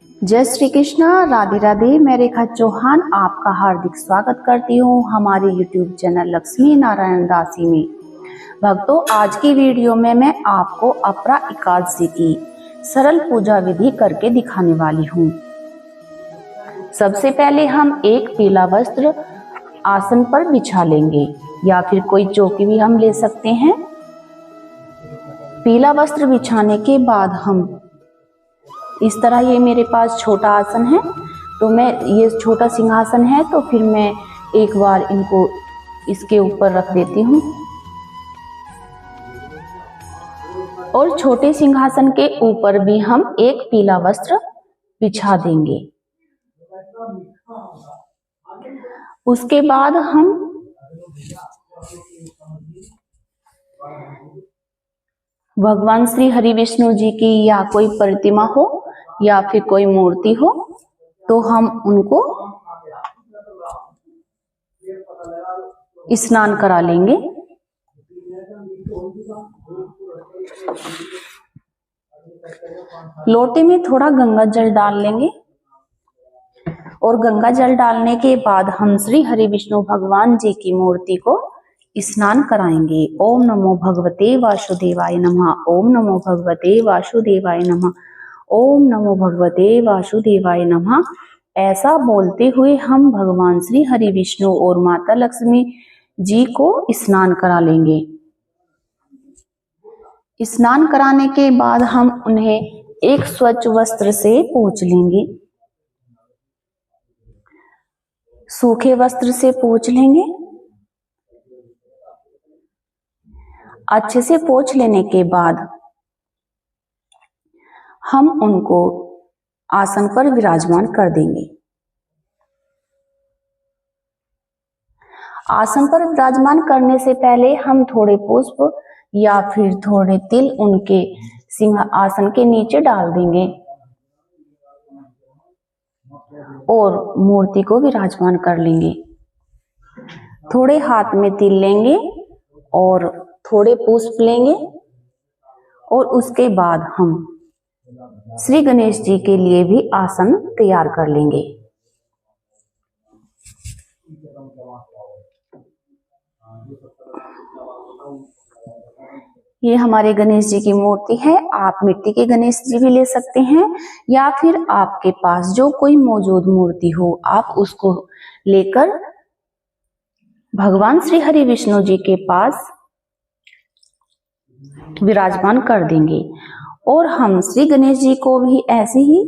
जय श्री कृष्णा, राधे राधे। मैं रेखा चौहान आपका हार्दिक स्वागत करती हूँ हमारे YouTube चैनल लक्ष्मी नारायण दासी में। भक्तों, आज की वीडियो में मैं आपको अपरा एकादशी की सरल पूजा विधि करके दिखाने वाली हूँ। सबसे पहले हम एक पीला वस्त्र आसन पर बिछा लेंगे या फिर कोई चौकी भी हम ले सकते हैं। पीला वस्त्र बिछाने के बाद हम इस तरह, ये मेरे पास छोटा आसन है तो मैं ये छोटा सिंहासन है तो फिर मैं एक बार इनको इसके ऊपर रख देती हूँ और छोटे सिंहासन के ऊपर भी हम एक पीला वस्त्र बिछा देंगे। उसके बाद हम भगवान श्री हरि विष्णु जी की या कोई प्रतिमा हो या फिर कोई मूर्ति हो तो हम उनको स्नान करा लेंगे। लोटे में थोड़ा गंगा जल डाल लेंगे और गंगा जल डालने के बाद हम श्री हरि विष्णु भगवान जी की मूर्ति को स्नान कराएंगे। ओम नमो भगवते वासुदेवाय नमः। ओम नमो भगवते वासुदेवाय नमः। ओम नमो भगवते वासुदेवाय नमः। ऐसा बोलते हुए हम भगवान श्री हरि विष्णु और माता लक्ष्मी जी को स्नान करा लेंगे। स्नान कराने के बाद हम उन्हें एक स्वच्छ वस्त्र से पोंछ लेंगे। सूखे वस्त्र से पोंछ लेंगे। अच्छे से पोंछ लेने के बाद हम उनको आसन पर विराजमान कर देंगे। आसन पर विराजमान करने से पहले हम थोड़े पुष्प या फिर थोड़े तिल उनके सिंहासन के नीचे डाल देंगे और मूर्ति को विराजमान कर लेंगे। थोड़े हाथ में तिल लेंगे और थोड़े पुष्प लेंगे और उसके बाद हम श्री गणेश जी के लिए भी आसन तैयार कर लेंगे। ये हमारे गणेश जी की मूर्ति है। आप मिट्टी के गणेश जी भी ले सकते हैं या फिर आपके पास जो कोई मौजूद मूर्ति हो आप उसको लेकर भगवान श्री हरि विष्णु जी के पास विराजमान कर देंगे। और हम श्री गणेश जी को भी ऐसे ही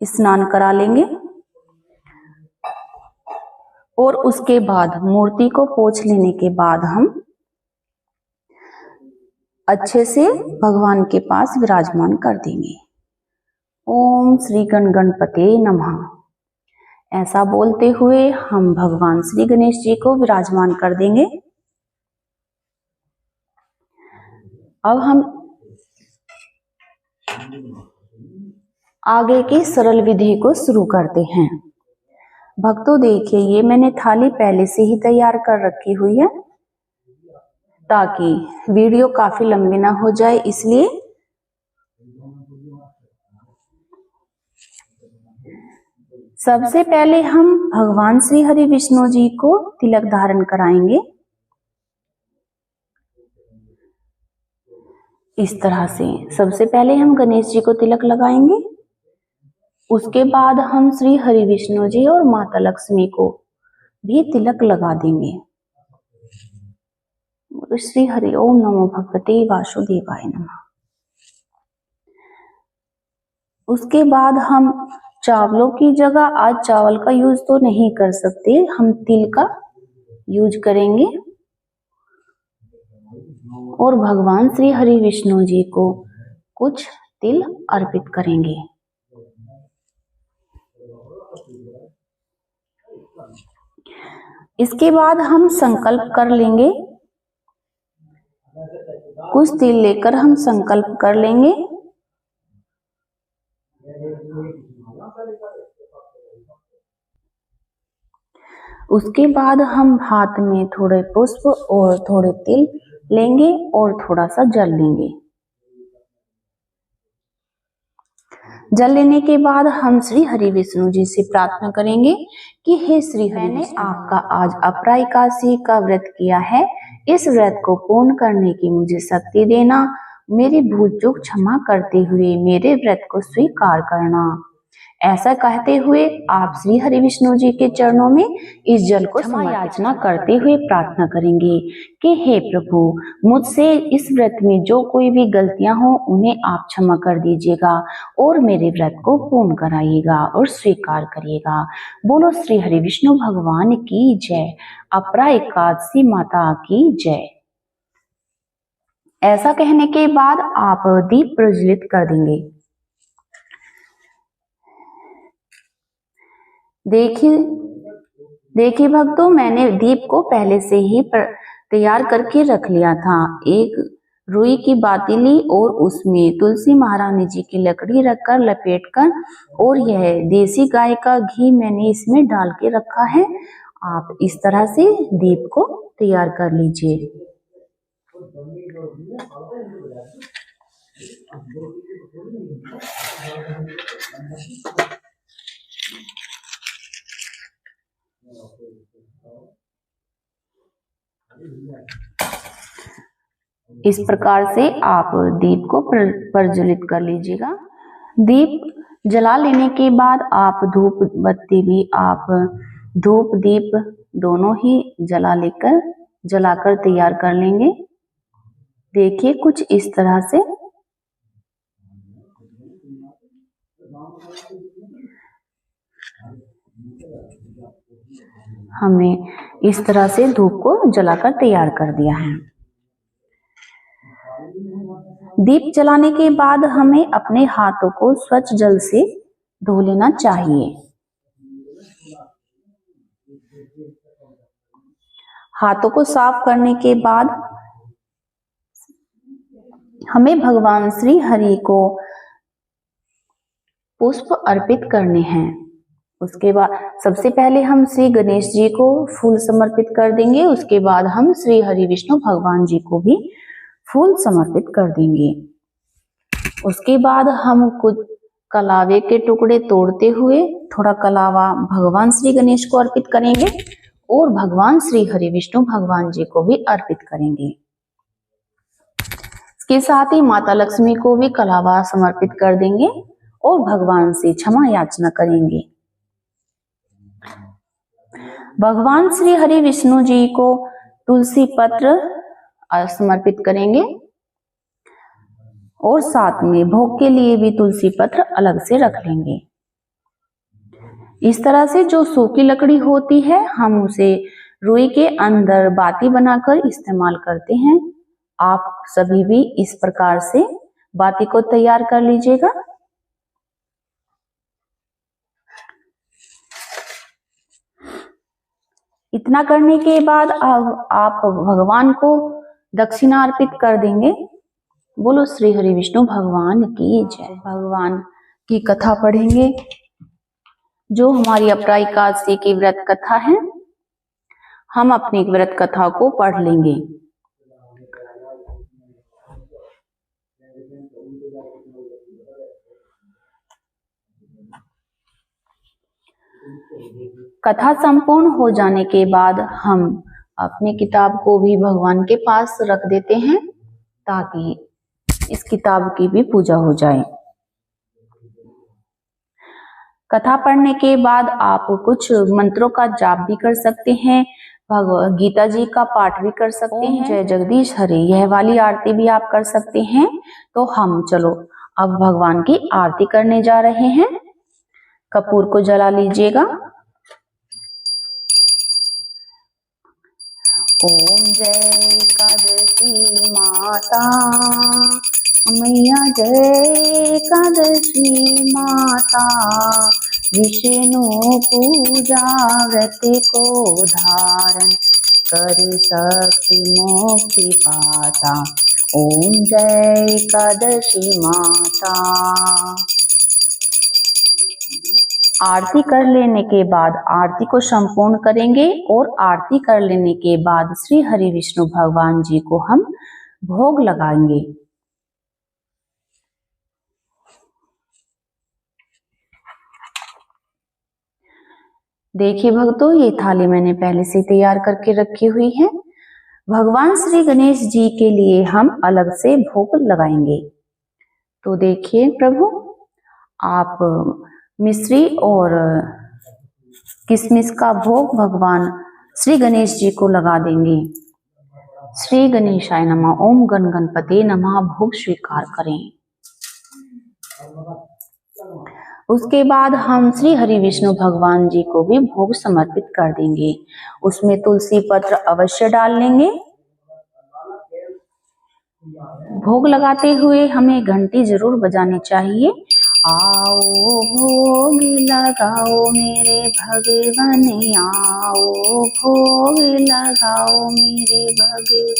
स्नान करा लेंगे और उसके बाद मूर्ति को पोंछ लेने के बाद हम अच्छे से भगवान के पास विराजमान कर देंगे। ओम श्री गणपते नमः। ऐसा बोलते हुए हम भगवान श्री गणेश जी को विराजमान कर देंगे। अब हम आगे की सरल विधि को शुरू करते हैं। भक्तों, देखिए ये मैंने थाली पहले से ही तैयार कर रखी हुई है ताकि वीडियो काफी लंबी ना हो जाए, इसलिए सबसे पहले हम भगवान श्री हरि विष्णु जी को तिलक धारण कराएंगे। इस तरह से सबसे पहले हम गणेश जी को तिलक लगाएंगे। उसके बाद हम श्री हरि विष्णु जी और माता लक्ष्मी को भी तिलक लगा देंगे। श्री हरि ओम नमो भगवते वासुदेवाय नमः। उसके बाद हम चावलों की जगह, आज चावल का यूज तो नहीं कर सकते, हम तिल का यूज करेंगे और भगवान श्री हरि विष्णु जी को कुछ तिल अर्पित करेंगे। इसके बाद हम संकल्प कर लेंगे। कुछ तिल लेकर हम संकल्प कर लेंगे। उसके बाद हम हाथ में थोड़े पुष्प और थोड़े तिल लेंगे और थोड़ा सा जल लेंगे। जल लेने के बाद हम श्री हरि विष्णु जी से प्रार्थना करेंगे कि हे श्री हरि, मैंने आपका आज अपरा एकादशी का व्रत किया है, इस व्रत को पूर्ण करने की मुझे शक्ति देना, मेरी भूल चूक क्षमा करते हुए मेरे व्रत को स्वीकार करना। ऐसा कहते हुए आप श्री हरि विष्णु जी के चरणों में इस जल को क्षमा याचना करते हुए प्रार्थना करेंगे कि हे प्रभु, मुझसे इस व्रत में जो कोई भी गलतियां हो उन्हें आप क्षमा कर दीजिएगा और मेरे व्रत को पूर्ण कराइएगा और स्वीकार करिएगा। बोलो श्री हरि विष्णु भगवान की जय, अपरा एकादशी माता की जय। ऐसा कहने के बाद आप दीप प्रज्वलित कर देंगे। देखिए भक्तों, मैंने दीप को पहले से ही तैयार करके रख लिया था। एक रुई की बाती ली और उसमें तुलसी महारानी जी की लकड़ी रखकर लपेटकर और यह देसी गाय का घी मैंने इसमें डाल के रखा है। आप इस तरह से दीप को तैयार कर लीजिए। इस प्रकार से आप दीप को प्रज्वलित कर लीजिएगा। दीप जला लेने के बाद आप धूप बत्ती भी आप धूप दीप दोनों ही जलाकर तैयार कर लेंगे। देखिए कुछ इस तरह से हमने इस तरह से धूप को जलाकर तैयार कर दिया है। दीप जलाने के बाद हमें अपने हाथों को स्वच्छ जल से धो लेना चाहिए। हाथों को साफ करने के बाद हमें भगवान श्री हरि को पुष्प अर्पित करने हैं। उसके बाद सबसे पहले हम श्री गणेश जी को फूल समर्पित कर देंगे। उसके बाद हम श्री हरि विष्णु भगवान जी को भी फूल समर्पित कर देंगे। उसके बाद हम कुछ कलावे के टुकड़े तोड़ते हुए थोड़ा कलावा भगवान श्री गणेश को अर्पित करेंगे और भगवान श्री हरि विष्णु भगवान जी को भी अर्पित करेंगे। इसके साथ ही माता लक्ष्मी को भी कलावा समर्पित कर देंगे और भगवान से क्षमा याचना करेंगे। भगवान श्री हरि विष्णु जी को तुलसी पत्र समर्पित करेंगे और साथ में भोग के लिए भी तुलसी पत्र अलग से रख लेंगे। इस तरह से जो सूखी लकड़ी होती है हम उसे रुई के अंदर बाती बनाकर इस्तेमाल करते हैं। आप सभी भी इस प्रकार से बाती को तैयार कर लीजिएगा। इतना करने के बाद अब आप भगवान को दक्षिणा अर्पित कर देंगे। बोलो श्री हरि विष्णु भगवान की जय। भगवान की कथा पढ़ेंगे, जो हमारी अपरा एकादशी की व्रत कथा है। हम अपनी व्रत कथा को पढ़ लेंगे। कथा संपूर्ण हो जाने के बाद हम अपनी किताब को भी भगवान के पास रख देते हैं ताकि इस किताब की भी पूजा हो जाए। कथा पढ़ने के बाद आप कुछ मंत्रों का जाप भी कर सकते हैं, भगवद गीता जी का पाठ भी कर सकते हैं, जय जगदीश हरे यह वाली आरती भी आप कर सकते हैं। तो हम चलो अब भगवान की आरती करने जा रहे हैं। कपूर को जला लीजिएगा। ओम जय एकादशी माता मैया, जय एकादशी माता, विष्णु पूजा व्रत को धारण कर शक्ति मुक्ति पाता। ओम जय एकादशी माता। आरती कर लेने के बाद आरती को संपूर्ण करेंगे और आरती कर लेने के बाद श्री हरि विष्णु भगवान जी को हम भोग लगाएंगे। देखिए भक्तों, ये थाली मैंने पहले से तैयार करके रखी हुई है। भगवान श्री गणेश जी के लिए हम अलग से भोग लगाएंगे। तो देखिए प्रभु, आप मिश्री और किशमिश का भोग भगवान श्री गणेश जी को लगा देंगे। श्री गणेशाय नमः। ओम गण गणपते नमः। भोग स्वीकार करें। उसके बाद हम श्री हरि विष्णु भगवान जी को भी भोग समर्पित कर देंगे। उसमें तुलसी पत्र अवश्य डाल लेंगे। भोग लगाते हुए हमें घंटी जरूर बजानी चाहिए। आओ भोग लगाओ मेरे भगवान, आओ भोग लगाओ मेरे भगवान।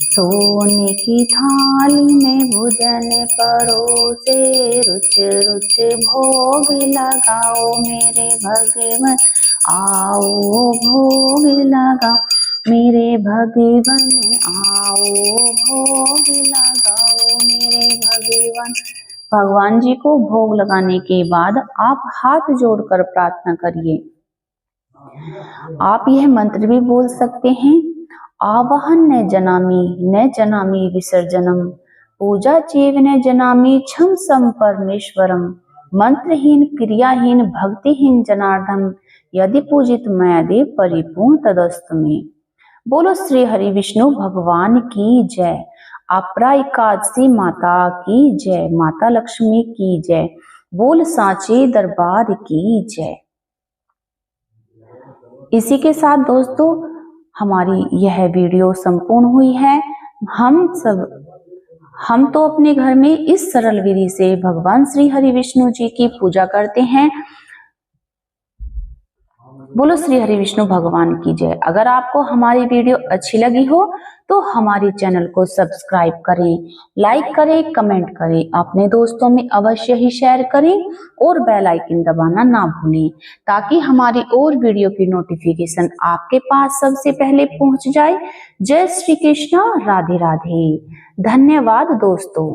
सोने की थाली में भोजन परोसे, रुच रुच भोग लगाओ मेरे भगवान। आओ भोग लगाओ मेरे भगवान, आओ भोग लगाओ मेरे भगवान। भगवान जी को भोग लगाने के बाद आप हाथ जोड़कर प्रार्थना करिए। आप यह मंत्र भी बोल सकते हैं। आवाहन न जनामि विसर्जनम, पूजा चेव न जनामि क्षम सम परमेश्वरम, मंत्रहीन क्रियाहीन भक्तिहीन जनार्दन, यदि पूजित मैदे परिपूर्ण तदस्तु में। बोलो श्री हरि विष्णु भगवान की जय। अपरा एकादशी माता की जय। माता लक्ष्मी की जय। बोल सांचे दरबार की जय। इसी के साथ दोस्तों हमारी यह वीडियो संपूर्ण हुई है। हम तो अपने घर में इस सरल विधि से भगवान श्री हरि विष्णु जी की पूजा करते हैं। बोलो श्री हरि विष्णु भगवान की जय। अगर आपको हमारी वीडियो अच्छी लगी हो तो हमारे चैनल को सब्सक्राइब करें, लाइक करें, कमेंट करें, अपने दोस्तों में अवश्य ही शेयर करें और बेल आइकन दबाना ना भूलें, ताकि हमारी और वीडियो की नोटिफिकेशन आपके पास सबसे पहले पहुंच जाए। जय श्री कृष्ण। राधे राधे। धन्यवाद दोस्तों।